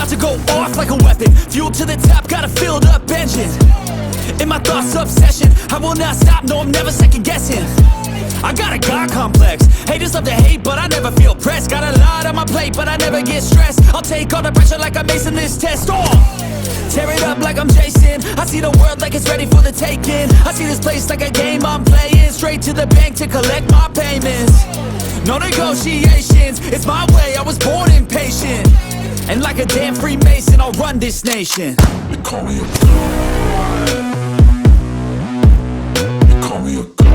about to go off like a weapon. Fuel to the top, got a filled up engine. In my thoughts, obsession, I will not stop, no, I'm never second guessing. I got a God complex. Haters love to hate, but I never feel pressed. Got a lot on my plate, but I never get stressed. I'll take all the pressure like I'm acing this test. Tear it up like I'm Jason. I see the world like it's ready for the taking. I see this place like a game I'm playing. Straight to the bank to collect my payments. No negotiations, it's my way, I was born impatient. And like a damn Freemason, I'll run this nation. They call me a god. They call me a god.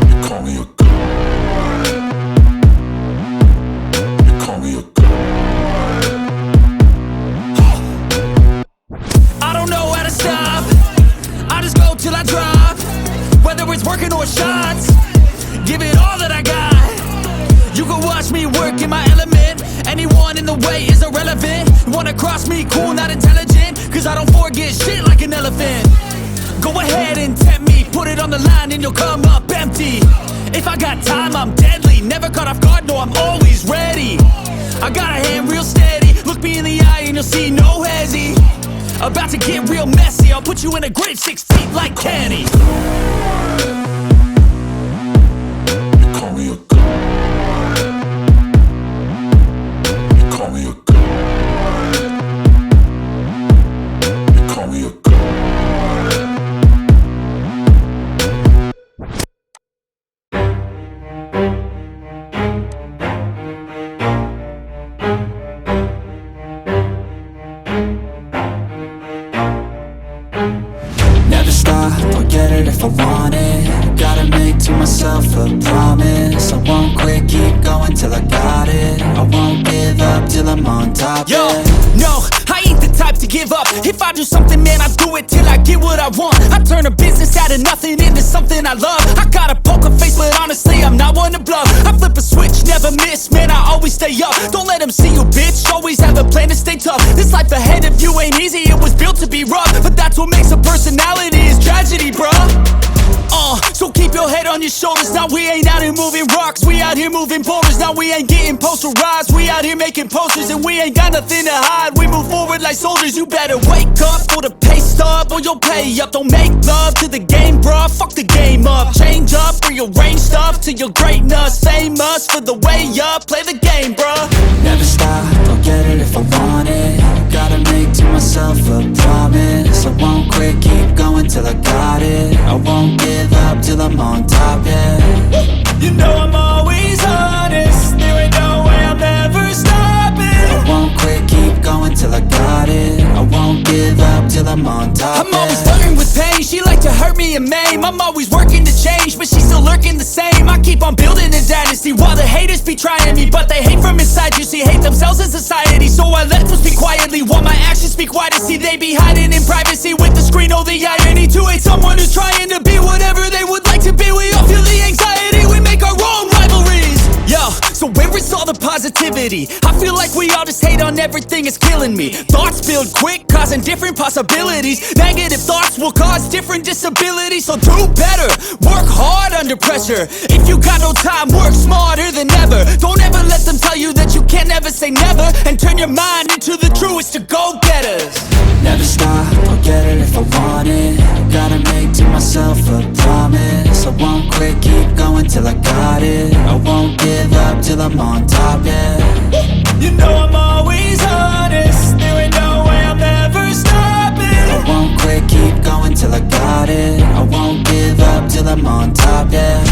They call me a god. They call me a god. I don't know how to stop, I just go till I drop. Whether it's working or shots, give it all that I got. You can watch me work in my element. Anyone in the way is irrelevant. You wanna cross me, cool, not intelligent, cause I don't forget shit like an elephant. Go ahead and tempt me, put it on the line and you'll come up empty. If I got time, I'm deadly. Never caught off guard, no, I'm always ready. I got a hand real steady. Look me in the eye and you'll see no hezzy. About to get real messy, I'll put you in a grave 6 feet like Kenny. They call me a god. They call me a god. They call me a god. Never stop, I'll get it if I want it. Gotta make to myself a promise. I won't quit, keep going till I got it. I won't give up till I'm on top. Yo, yeah. no, I ain't the type to give up. If I do something, man, I do it till I get what I want. I turn a business out of nothing into something I love. I got a poker face, but honestly, I'm not one to bluff. I flip a switch, never miss, man, I always stay up. Don't let them see you, bitch, always have a plan to stay tough. This life ahead of you ain't easy, it was built to be rough. But that's what makes a personality, is tragedy, bruh. So keep your head on your shoulders. Now we ain't out here moving rocks, we out here moving boulders. Now we ain't getting posterized, we out here making posters. And we ain't got nothing to hide, we move forward like soldiers. You better wake up for the pay stub or you'll pay up. Don't make love to the game, bruh, fuck the game up. Change up, rearrange stuff to your greatness. Famous for the way up, play the game, bruh. Never stop, I'll get it if I want it. Gotta make to myself a promise. I won't quit, keep going till I got it. I won't give up till I'm on top, yeah. You know I'm always honest, there ain't no way I'm ever stopping. I won't quit, keep going till I got it. I won't give up till I'm on top, I'm always flirting with pain, she like to hurt me and maim. I'm always working to change, but she's still lurking the same. I keep on building a dynasty while the haters be trying me. But they hate from inside, you see, hate themselves in society. So I let them speak quietly while my actions speak wider. See, they be hiding in privacy with the screen. Oh, the irony to hate someone who's trying to be whatever they would like to be. We all feel the anxiety, we make our own rivalries. Yo, so where is all the positivity? I feel like we all just hate on everything, it's killing me. Thoughts build quick, causing different possibilities. Negative thoughts will cause different disabilities. So do better, work hard under pressure. If you got no time, work smarter than ever. Don't ever let them tell you that you can't ever say never. And turn your mind into the truest of go-getters. Never stop, I'll get it if I want it. Gotta make to myself a promise. I won't quit, keep going till I got it. I won't give up till I'm on top, yeah. You know I'm always honest, there ain't no way I'm ever stopping. I won't quit, keep going till I got it. I won't give up till I'm on top, yeah.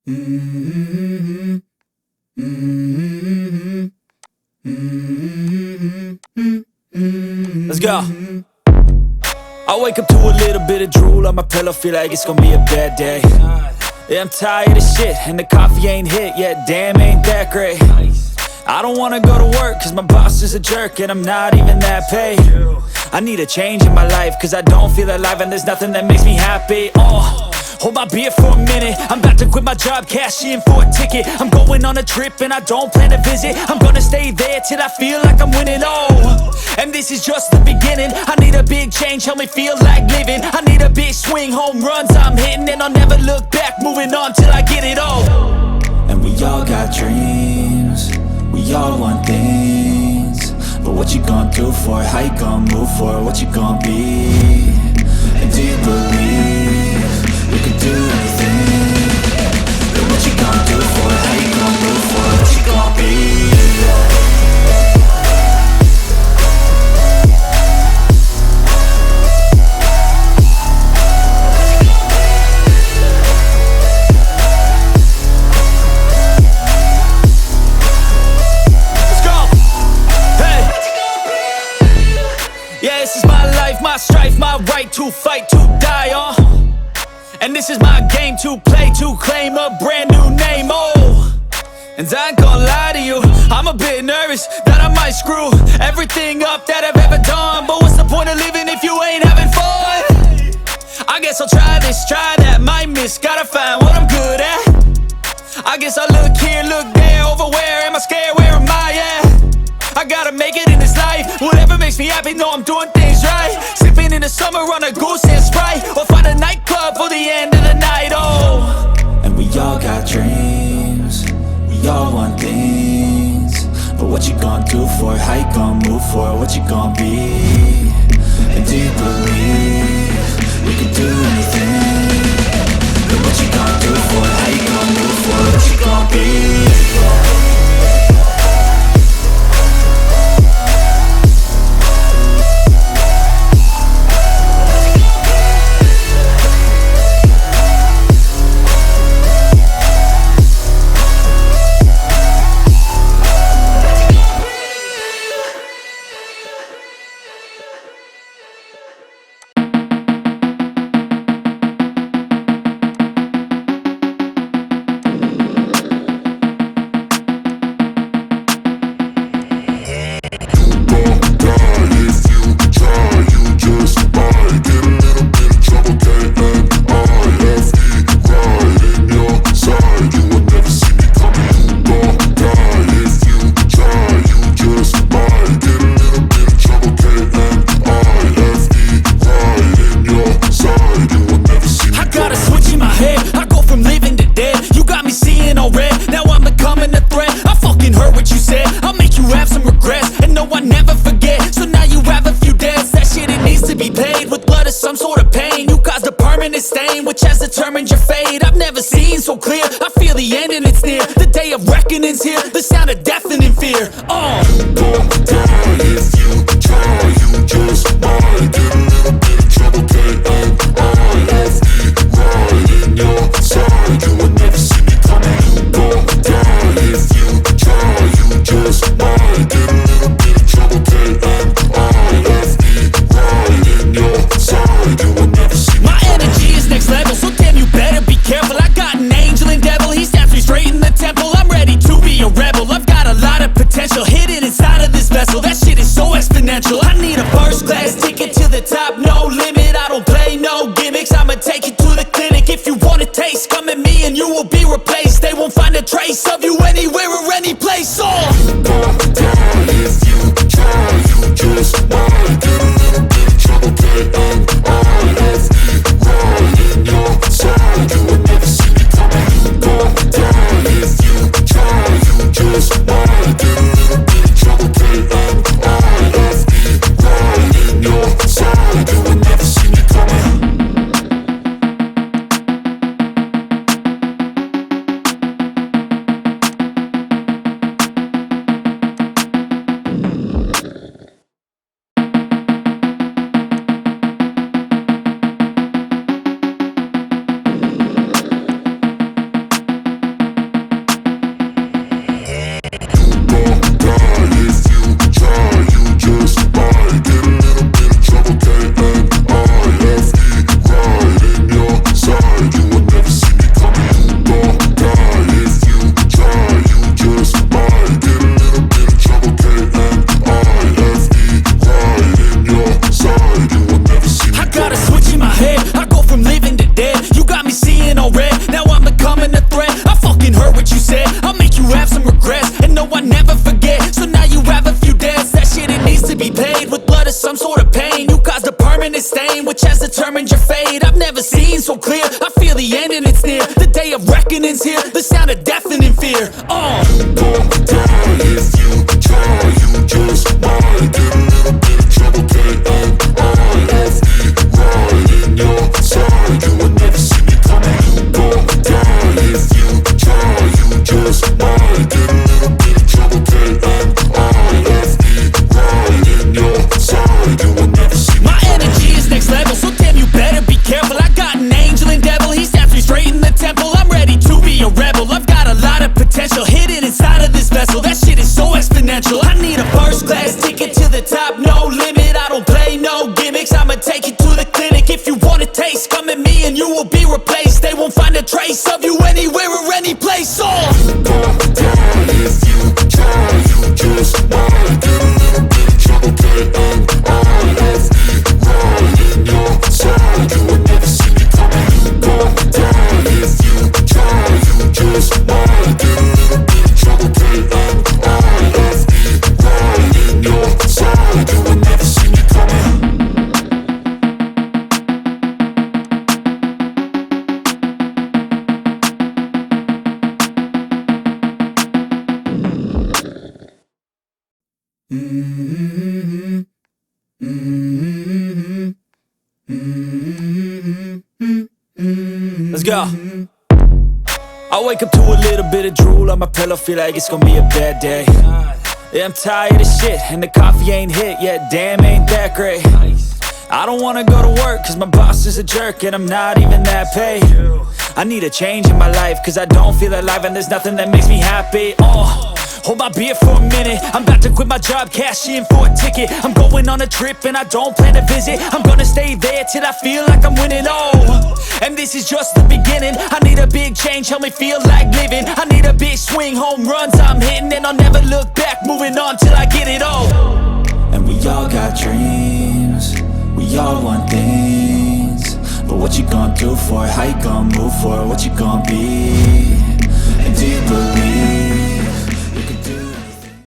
Let's go. I wake up to a little bit of drool on my pillow, feel like it's gonna be a bad day. Yeah, I'm tired of shit, and the coffee ain't hit yet, damn, ain't that great. I don't wanna go to work, cause my boss is a jerk, and I'm not even that paid. I need a change in my life, cause I don't feel alive, and there's nothing that makes me happy. Hold my beer for a minute, I'm about to quit my job, cash in for a ticket. I'm going on a trip and I don't plan to visit. I'm gonna stay there till I feel like I'm winning, and this is just the beginning. I need a big change, help me feel like living. I need a big swing, home runs I'm hitting, and I'll never look back, moving on till I get it all. And we all got dreams, we all want things, but what you gonna do for it? How you gonna move for it? What you gonna be? And do you believe you can do anything? But what you gonna do for it? How you gonna move for it? What you gonna be? This is my life, my strife, my right to fight, to die on. And this is my game to play, to claim a brand new name, And I ain't gonna lie to you, I'm a bit nervous that I might screw everything up that I've ever done. But what's the point of living if you ain't having fun? I guess I'll try this, try that, might miss, gotta find what I'm good at. I guess I look here, look there, over where am I scared, where am I at? I gotta make it in this life, whatever makes me happy, know I'm doing things right. Sipping in the summer on a goose and Sprite, or find a nightclub for the end of the night, And we all got dreams, we all want things, but what you gonna do for it? How you gonna move for it? What you gonna be? And do you believe you can do anything? But what you gonna do for it? How you gonna move for it? What you gonna be? Stain, which has determined your fate. I've never seen so clear, I feel the end and it's near. The day of reckoning's here, the sound of deafening fear. You gon' die if you try, you just might get a little bit of trouble, K-N-I-F-E, right in your side, you will never see me coming. You gon' die if you try, you just might get a little bit of trouble, K-N-I-F-E, right in your side, you will never see me. My energy is next level, so damn you better be careful. I got an angel and devil, he snaps me straight in the temple. I'm ready to be a rebel, I've got a lot of potential hidden inside of this vessel. That shit is so exponential. I need a first class ticket to the top, no limit. I don't play no gimmicks, I'ma take you to the clinic. If you want a taste, come at me and you will be replaced. They won't find a trace of you anywhere or any place. You gon' die if you try, you just might get a little bit of trouble, K-N-I-F-E, right in your side, you will never see me coming. You gon' die if you try, you just might get a little bit of trouble, K-N-I-F-E, right in your side, you will never see me coming. weapons here, the sound of deafening fear. You gon' die if you try. You just might get a little bit of trouble. K-N-I-F-E, right in your side. You would never see me coming. You gon' die if you try. You just might get a little bit of trouble. K-N-I-F-E, right in your side. You would never see me My coming. energy is next level, so damn you better be careful. I got an angel and devil, he snaps me straight in the temple. I'm ready to be a rebel, I've got a lot of potential hidden inside of this vessel. That shit is so exponential. I need a first class ticket to the top, no limit. I don't play no gimmicks, I'ma take you to the clinic. If you want a taste, come at me and you will be replaced. They won't find a trace of you anywhere or any place. You gon' die if you try. You just might get a little bit of trouble. K-N-I-F-E, right in your side. You would never see me coming. You gon' die if you try. You just might get a little bit of trouble. K-N-I-F-E, right in your side. You would never see me coming. Let's go. I wake up to a little bit of drool on my pillow, feel like it's gonna be a bad day. Yeah, I'm tired of shit, and the coffee ain't hit yet, damn ain't that great. I don't wanna go to work, cause my boss is a jerk, and I'm not even that paid. I need a change in my life, cause I don't feel alive, and there's nothing that makes me happy. Hold my beer for a minute, I'm about to quit my job, cash in for a ticket. I'm going on a trip and I don't plan to visit. I'm gonna stay there till I feel like I'm winning, and this is just the beginning. I need a big change, help me feel like living. I need a big swing, home runs I'm hitting, and I'll never look back, moving on till I get it all. And we all got dreams, we all want things, but what you gonna do for it? How you gonna move for it? What you gonna be? And do you believe